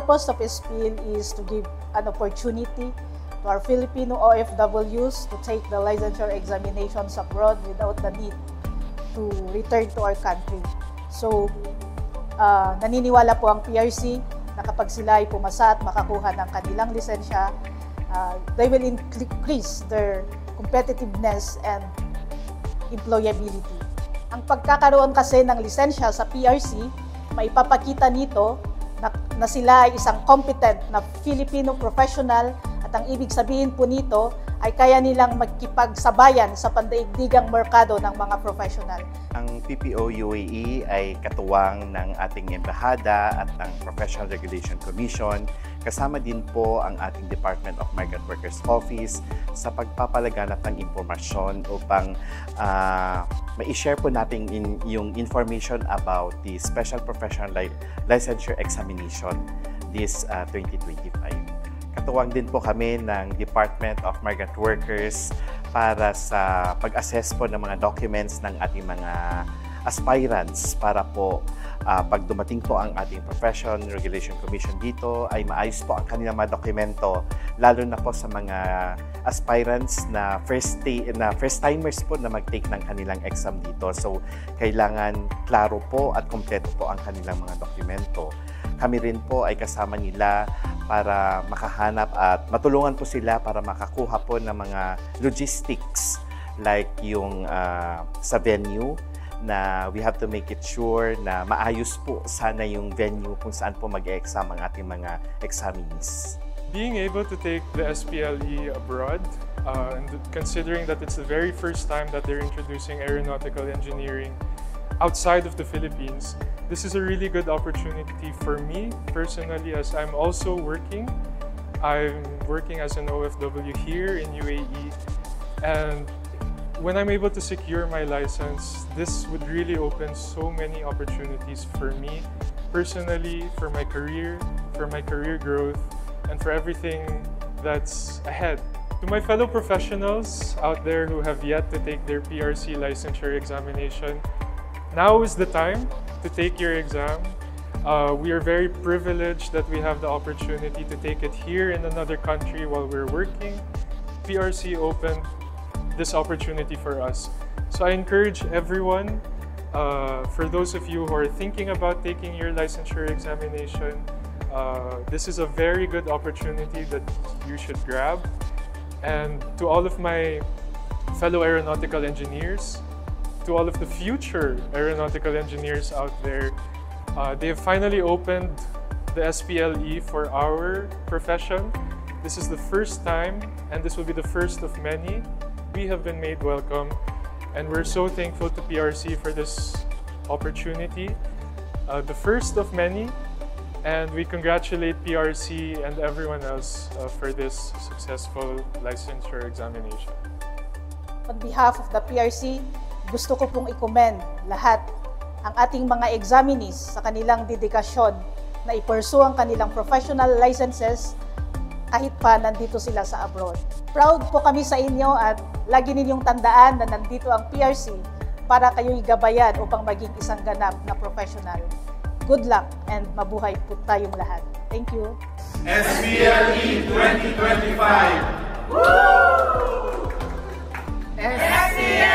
purpose of SPL is to give an opportunity to our Filipino OFWs to take the licensure examinations abroad without the need to return to our country. So, naniniwala po ang PRC na kapag sila ay pumasa at makakuha ng kanilang lisensya, they will increase their competitiveness and employability. Ang pagkakaroon kasi ng lisensya sa PRC, maipapakita nito na sila ay isang competent na Filipino professional at ang ibig sabihin po nito ay kaya nilang magkipagsabayan sa pandaigdigang merkado ng mga professional. Ang PPO UAE ay katuwang ng ating embahada at ng Professional Regulation Commission. Kasama din po ang ating Department of Migrant Workers Office sa pagpapalaganap ng impormasyon upang ma-share po natin yung information about the Special Professional Licensure Examination this 2025. Katuwang din po kami ng Department of Migrant Workers para sa pag-assess po ng mga documents ng ating mga aspirants para po pag dumating po ang ating Professional Regulation Commission dito ay maayos po ang kanilang mga dokumento, lalo na po sa mga aspirants na first-timers po na mag-take ng kanilang exam dito. So, kailangan klaro po at kompleto po ang kanilang mga dokumento. Kami rin po ay kasama nila para makahanap at matulungan po sila para makakuha po ng mga logistics like yung sa venue, na we have to make it sure na maayos po sana yung venue kung saan po mag-e-exam ang ating mga examinees. Being able to take the SPLE abroad, and considering that it's the very first time that they're introducing aeronautical engineering outside of the Philippines, this is a really good opportunity for me personally, as I'm also working. I'm working as an OFW here in UAE, and when I'm able to secure my license, this would really open so many opportunities for me personally, for my career growth, and for everything that's ahead. To my fellow professionals out there who have yet to take their PRC licensure examination, now is the time to take your exam. We are very privileged that we have the opportunity to take it here in another country while we're working. PRC opened this opportunity for us. So I encourage everyone, for those of you who are thinking about taking your licensure examination, this is a very good opportunity that you should grab. And to all of my fellow aeronautical engineers, to all of the future aeronautical engineers out there, they have finally opened the SPLE for our profession. This is the first time, and this will be the first of many. We have been made welcome, and we're so thankful to PRC for this opportunity, the first of many, and we congratulate PRC and everyone else for this successful licensure examination. On behalf of the PRC, gusto ko pong i-commend lahat ang ating mga examinees sa kanilang dedikasyon na i-pursue ang kanilang professional licenses kahit pa nandito sila sa abroad. Proud po kami sa inyo at lagi ninyong tandaan na nandito ang PRC para kayo'y gabayan upang maging isang ganap na professional. Good luck and mabuhay po tayong lahat. Thank you. SPLE 2025! Woo! SPLE!